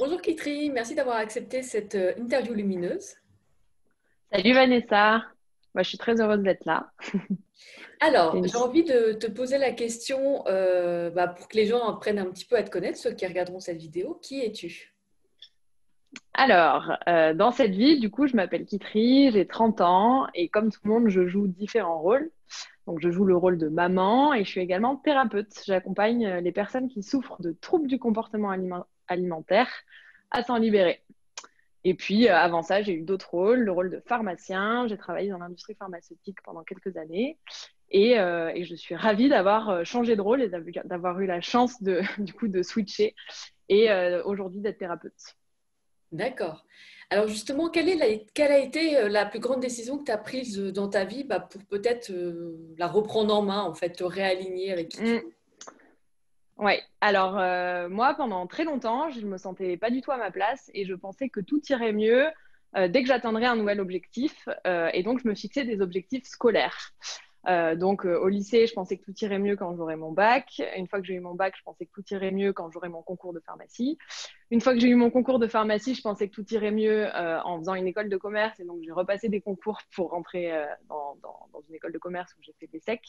Bonjour Kitri, merci d'avoir accepté cette interview lumineuse. Salut Vanessa, moi je suis très heureuse d'être là. C'est Alors, une- j'ai envie de te poser la question pour que les gens apprennent un petit peu à te connaître, ceux qui regarderont cette vidéo. Qui es-tu? Alors, dans cette vie, du coup, je m'appelle Kitri, j'ai 30 ans et comme tout le monde, je joue différents rôles. Donc, je joue le rôle de maman et je suis également thérapeute. J'accompagne les personnes qui souffrent de troubles du comportement alimentaire à s'en libérer. Et puis, avant ça, j'ai eu d'autres rôles, le rôle de pharmacien. J'ai travaillé dans l'industrie pharmaceutique pendant quelques années. Et je suis ravie d'avoir changé de rôle et d'avoir eu la chance de, du coup, de switcher et aujourd'hui d'être thérapeute. D'accord. Alors justement, quelle a été la plus grande décision que tu as prise dans ta vie pour peut-être la reprendre en main, en fait, te réaligner avec qui tu Mm, es? ouais, alors moi, pendant très longtemps, je me sentais pas du tout à ma place et je pensais que tout irait mieux dès que j'atteindrais un nouvel objectif. Et donc, je me fixais des objectifs scolaires. Au lycée, je pensais que tout irait mieux quand j'aurais mon bac. Une fois que j'ai eu mon bac, je pensais que tout irait mieux quand j'aurais mon concours de pharmacie. Une fois que j'ai eu mon concours de pharmacie, je pensais que tout irait mieux en faisant une école de commerce. Et donc, j'ai repassé des concours pour rentrer dans une école de commerce où j'ai fait des SEC.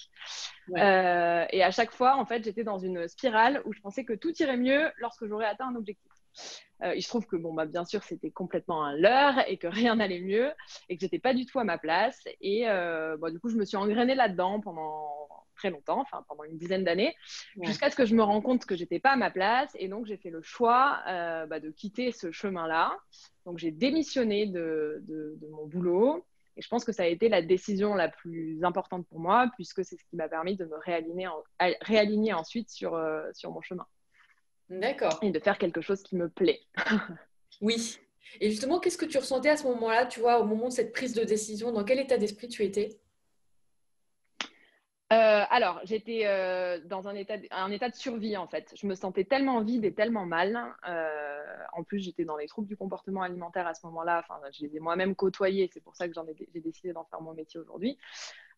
Ouais. Et à chaque fois, en fait, j'étais dans une spirale où je pensais que tout irait mieux lorsque j'aurais atteint un objectif. Il se trouve que, bon, bah, bien sûr, c'était complètement un leurre et que rien n'allait mieux et que j'étais pas du tout à ma place. Du coup, je me suis engrainée là-dedans pendant très longtemps, enfin pendant une dizaine d'années, Ouais. jusqu'à ce que je me rende compte que j'étais pas à ma place. Et donc, j'ai fait le choix de quitter ce chemin-là. Donc, j'ai démissionné de mon boulot. Et je pense que ça a été la décision la plus importante pour moi, puisque c'est ce qui m'a permis de me réaligner ensuite sur mon chemin D'accord. et de faire quelque chose qui me plaît. Oui. Et justement, qu'est-ce que tu ressentais à ce moment-là, tu vois, au moment de cette prise de décision? Dans quel état d'esprit tu étais? Alors, j'étais dans un état de survie en fait. Je me sentais tellement vide et tellement mal. En plus, j'étais dans les troubles du comportement alimentaire à ce moment-là. Enfin, je les ai moi-même côtoyés. C'est pour ça que j'ai décidé d'en faire mon métier aujourd'hui.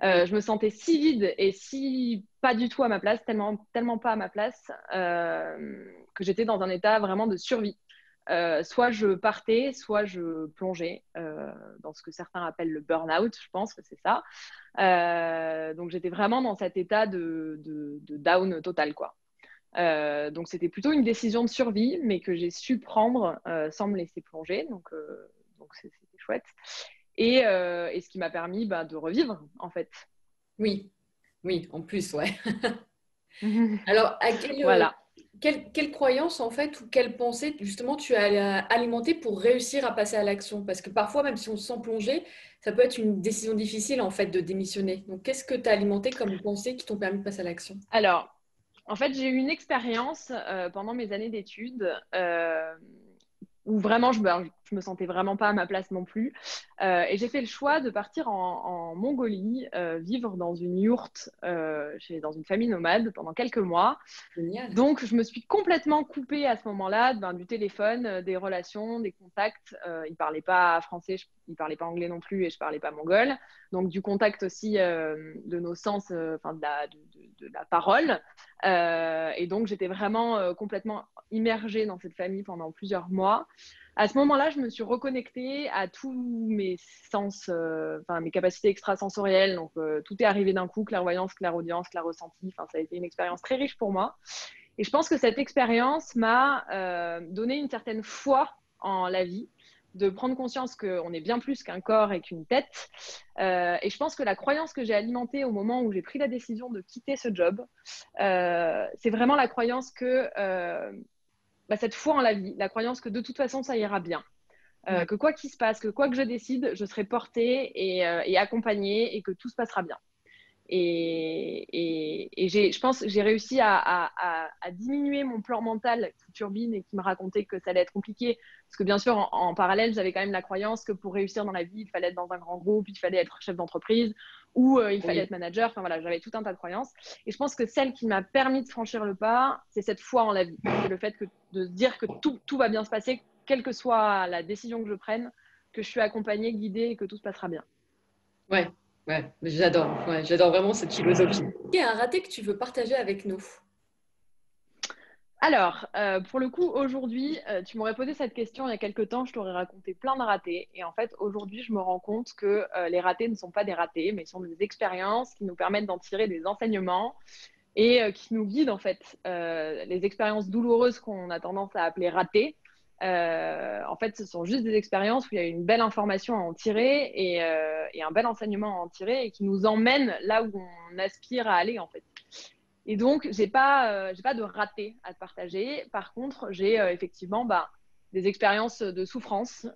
Oui. Je me sentais si vide et si pas du tout à ma place, tellement pas à ma place, que j'étais dans un état vraiment de survie. Soit je partais, soit je plongeais dans ce que certains appellent le burn-out, je pense que c'est ça. Donc j'étais vraiment dans cet état de down total, quoi. Donc c'était plutôt une décision de survie, mais que j'ai su prendre sans me laisser plonger. Donc c'était chouette. Et ce qui m'a permis de revivre, en fait. Oui, oui, en plus, ouais. Alors, Voilà. quelle croyance, en fait, ou quelle pensée, justement, tu as alimenté pour réussir à passer à l'action? Parce que parfois, même si on se sent plongé, ça peut être une décision difficile, en fait, de démissionner. Donc, qu'est-ce que tu as alimenté comme pensée qui t'ont permis de passer à l'action? Alors, en fait, j'ai eu une expérience pendant mes années d'études où vraiment je me sentais vraiment pas à ma place non plus. Et j'ai fait le choix de partir en Mongolie, vivre dans une yourte dans une famille nomade pendant quelques mois. Génial. Donc, je me suis complètement coupée à ce moment-là du téléphone, des relations, des contacts. Ils ne parlaient pas français, ils ne parlaient pas anglais non plus et je ne parlais pas mongol. Donc, du contact aussi de nos sens, enfin de la parole. Et donc, j'étais vraiment complètement immergée dans cette famille pendant plusieurs mois. À ce moment-là, je me suis reconnectée à tous mes sens, enfin mes capacités extrasensorielles. Donc, tout est arrivé d'un coup, clairvoyance, clairaudience, clair-ressenti. Enfin, ça a été une expérience très riche pour moi. Et je pense que cette expérience m'a donné une certaine foi en la vie, de prendre conscience qu'on est bien plus qu'un corps et qu'une tête. Et je pense que la croyance que j'ai alimentée au moment où j'ai pris la décision de quitter ce job, c'est vraiment la croyance que cette foi en la vie, la croyance que de toute façon ça ira bien. Ouais. Que quoi qu'il se passe, que quoi que je décide, je serai portée et accompagnée et que tout se passera bien. Je pense que j'ai réussi à diminuer mon plan mental qui turbine et qui me racontait que ça allait être compliqué. Parce que bien sûr, en parallèle, j'avais quand même la croyance que pour réussir dans la vie, il fallait être dans un grand groupe, il fallait être chef d'entreprise ou il fallait Oui. être manager. Enfin voilà, j'avais tout un tas de croyances. Et je pense que celle qui m'a permis de franchir le pas, c'est cette foi en la vie. C'est le fait de se dire que tout va bien se passer, quelle que soit la décision que je prenne, que je suis accompagnée, guidée et que tout se passera bien. Ouais. Ouais. J'adore. Ouais, j'adore vraiment cette philosophie. Il y a un raté que tu veux partager avec nous. Alors, pour le coup, aujourd'hui, tu m'aurais posé cette question il y a quelques temps, je t'aurais raconté plein de ratés. Et en fait, aujourd'hui, je me rends compte que les ratés ne sont pas des ratés, mais sont des expériences qui nous permettent d'en tirer des enseignements et qui nous guident, en fait. Les expériences douloureuses qu'on a tendance à appeler ratées, en fait, ce sont juste des expériences où il y a une belle information à en tirer et un bel enseignement à en tirer et qui nous emmènent là où on aspire à aller, en fait. Et donc, j'ai pas de raté à te partager. Par contre, j'ai effectivement des expériences de souffrance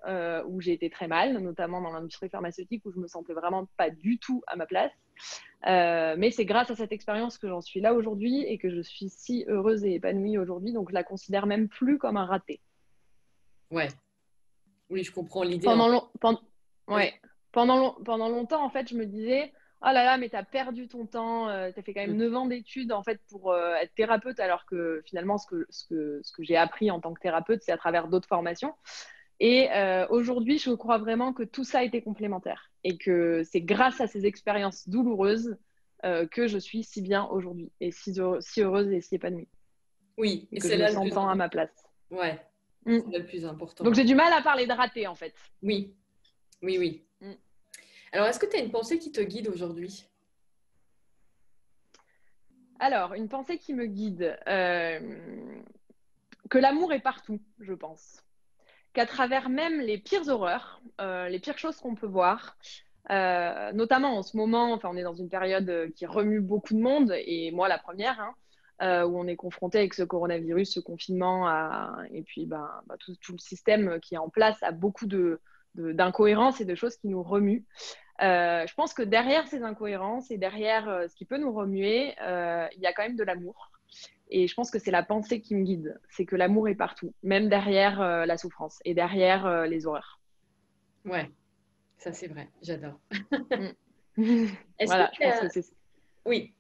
où j'ai été très mal, notamment dans l'industrie pharmaceutique où je me sentais vraiment pas du tout à ma place. Mais c'est grâce à cette expérience que j'en suis là aujourd'hui et que je suis si heureuse et épanouie aujourd'hui. Donc, je la considère même plus comme un raté. Ouais, oui, je comprends l'idée. Pendant, long- pen- Vas-y. ouais. Pendant longtemps, en fait, je me disais, oh là là, mais t'as perdu ton temps, t'as fait quand même 9 ans d'études en fait pour être thérapeute, alors que finalement, ce que j'ai appris en tant que thérapeute, c'est à travers d'autres formations. Et aujourd'hui, je crois vraiment que tout ça a été complémentaire et que c'est grâce à ces expériences douloureuses que je suis si bien aujourd'hui et si heureuse et si épanouie Oui, et et que c'est je me là le sens plus tant à important. ma place. Ouais, Mm. c'est là le plus Donc important. j'ai du mal à parler de raté en fait. Oui, oui, oui. Mm. Alors, est-ce que tu as une pensée qui te guide aujourd'hui? Alors, une pensée qui me guide, que l'amour est partout, je pense. Qu'à travers même les pires horreurs, les pires choses qu'on peut voir, notamment en ce moment, enfin, on est dans une période qui remue beaucoup de monde, et moi la première, hein, où on est confronté avec ce coronavirus, ce confinement, et puis tout le système qui est en place a beaucoup d'incohérences et de choses qui nous remuent. Je pense que derrière ces incohérences et derrière ce qui peut nous remuer, il y a quand même de l'amour. Et je pense que c'est la pensée qui me guide. C'est que l'amour est partout, même derrière la souffrance et derrière les horreurs. Ouais, ça c'est vrai, j'adore. Mm. Est-ce que Voilà, je tu pense que as... c'est. Oui,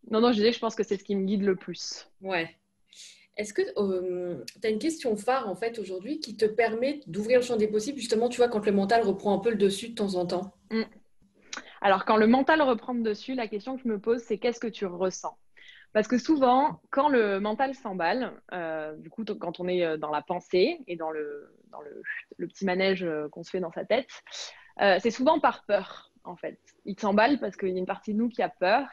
Non, non, je disais, je pense que c'est ce qui me guide le plus. ouais. Est-ce que tu as une question phare en fait aujourd'hui qui te permet d'ouvrir le champ des possibles, justement, tu vois, quand le mental reprend un peu le dessus de temps en temps? Mm. Alors, quand le mental reprend le dessus, la question que je me pose, c'est qu'est-ce que tu ressens? Parce que souvent, quand le mental s'emballe, du coup, quand on est dans la pensée et le petit manège qu'on se fait dans sa tête, c'est souvent par peur, en fait. Il s'emballe parce qu'il y a une partie de nous qui a peur.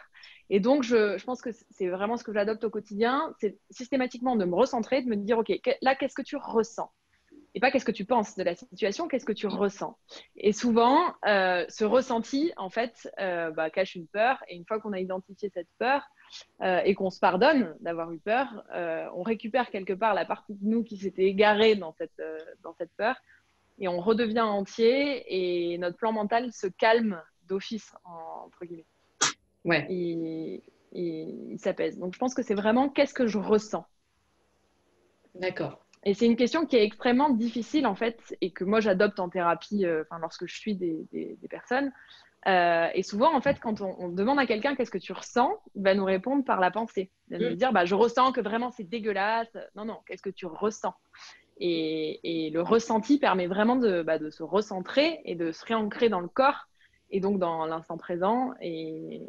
Et donc, je pense que c'est vraiment ce que j'adopte au quotidien, c'est systématiquement de me recentrer, de me dire, OK, là, qu'est-ce que tu ressens? Et pas qu'est-ce que tu penses de la situation, qu'est-ce que tu ressens. Et souvent, ce ressenti, en fait, cache une peur. Et une fois qu'on a identifié cette peur et qu'on se pardonne d'avoir eu peur, on récupère quelque part la partie de nous qui s'était égarée dans cette peur et on redevient entier et notre plan mental se calme d'office, entre guillemets. Ouais, Et, et il s'apaise. Donc je pense que c'est vraiment qu'est-ce que je ressens. d'accord. Et c'est une question qui est extrêmement difficile en fait et que moi j'adopte en thérapie lorsque je suis des personnes. Et souvent en fait quand on demande à quelqu'un qu'est-ce que tu ressens, il va nous répondre par la pensée. Il va nous Mm. dire je ressens que vraiment c'est dégueulasse. Non, non, qu'est-ce que tu ressens? Et le ressenti permet vraiment de se recentrer et de se réancrer dans le corps et donc dans l'instant présent. Et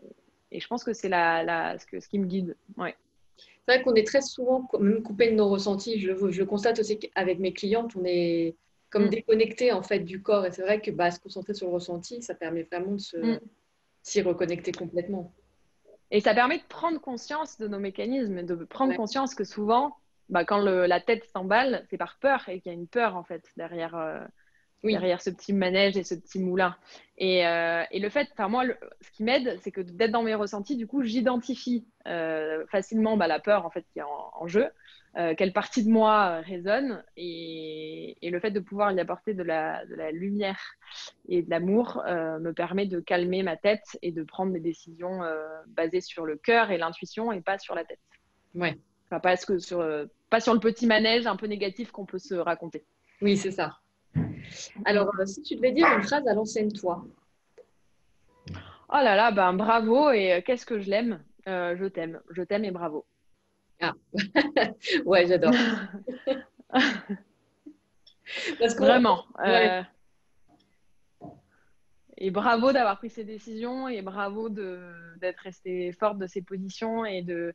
je pense que c'est ce qui me guide. Ouais. C'est vrai qu'on est très souvent même coupé de nos ressentis. Je le constate aussi avec mes clientes, on est comme Mm, déconnecté en fait du corps. Et c'est vrai que se concentrer sur le ressenti, ça permet vraiment de mm. s'y reconnecter complètement. Et ça permet de prendre conscience de nos mécanismes, de prendre Ouais. conscience que souvent, quand la tête s'emballe, c'est par peur et qu'il y a une peur en fait Oui, derrière ce petit manège et ce petit moulin. Et le fait, enfin moi, ce qui m'aide, c'est que d'être dans mes ressentis, du coup, j'identifie facilement la peur en fait qui est en jeu, quelle partie de moi résonne, et le fait de pouvoir y apporter de la lumière et de l'amour me permet de calmer ma tête et de prendre des décisions basées sur le cœur et l'intuition et pas sur la tête. ouais. Enfin, pas sur le petit manège un peu négatif qu'on peut se raconter. Oui, c'est ça. Mm. Alors, si tu devais dire une phrase à l'ancienne toi. Oh là là, bravo et qu'est-ce que je l'aime. Je t'aime et bravo. Ah, ouais, j'adore. Parce qu'on, Vraiment. ouais, Et bravo d'avoir pris ces décisions et bravo d'être resté forte de ces positions et de.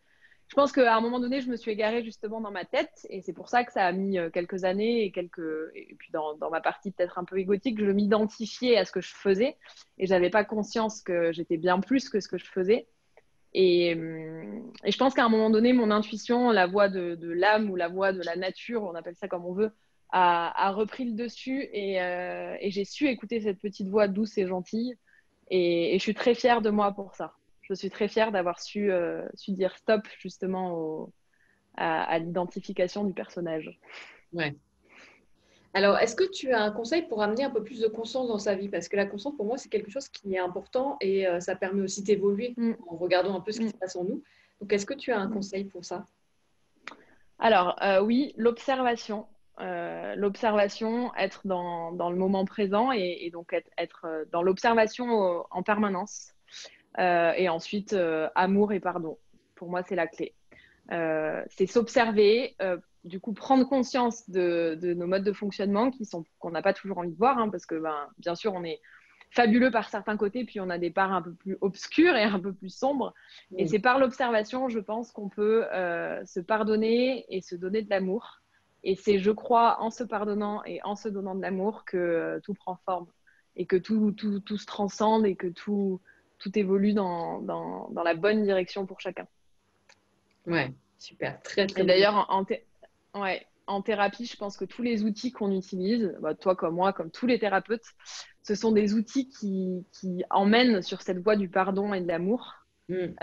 je pense qu'à un moment donné, je me suis égarée justement dans ma tête et c'est pour ça que ça a mis quelques années et puis dans ma partie peut-être un peu égotique, je m'identifiais à ce que je faisais et j'avais pas conscience que j'étais bien plus que ce que je faisais. Et je pense qu'à un moment donné, mon intuition, la voix de l'âme ou la voix de la nature, on appelle ça comme on veut, a repris le dessus et j'ai su écouter cette petite voix douce et gentille. Et je suis très fière de moi pour ça. Je suis très fière d'avoir su dire stop justement à l'identification du personnage. Ouais. Alors, est-ce que tu as un conseil pour amener un peu plus de conscience dans sa vie? Parce que la conscience, pour moi, c'est quelque chose qui est important et ça permet aussi d'évoluer Mm, en regardant un peu ce qui mm, se passe en nous. Donc, est-ce que tu as un mm. conseil pour ça? Alors, oui, l'observation. L'observation, être dans le moment présent et donc être dans l'observation en permanence. Et ensuite, amour et pardon. Pour moi, c'est la clé. C'est s'observer, du coup prendre conscience de nos modes de fonctionnement qu'on n'a pas toujours envie de voir, hein, parce que bien sûr on est fabuleux par certains côtés, puis on a des parts un peu plus obscures et un peu plus sombres. Et Oui, c'est par l'observation, je pense, qu'on peut se pardonner et se donner de l'amour. Et c'est, je crois, en se pardonnant et en se donnant de l'amour que tout prend forme et que tout se transcende et que tout évolue dans la bonne direction pour chacun. ouais, super, très très Et bon. d'ailleurs, ouais, en thérapie, je pense que tous les outils qu'on utilise, toi comme moi, comme tous les thérapeutes, ce sont des outils qui emmènent sur cette voie du pardon et de l'amour. Mm.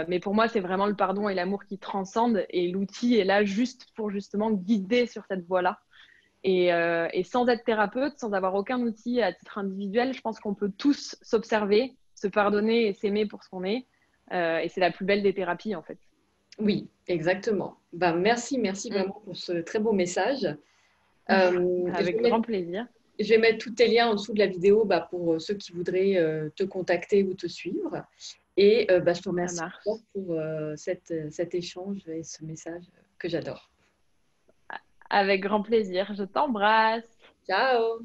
Mais pour moi, c'est vraiment le pardon et l'amour qui transcendent et l'outil est là juste pour justement guider sur cette voie-là. Et sans être thérapeute, sans avoir aucun outil à titre individuel, je pense qu'on peut tous s'observer, se pardonner et s'aimer pour ce qu'on est. Et c'est la plus belle des thérapies, en fait. Oui, exactement. Ben, merci, merci Mm. vraiment pour ce très beau message. Je Avec vais grand mettre, plaisir. je vais mettre tous tes liens en dessous de la vidéo bah, pour ceux qui voudraient te contacter ou te suivre. Et bah, je te Ça remercie marche. encore pour cet échange et ce message que j'adore. Avec grand plaisir. Je t'embrasse. Ciao!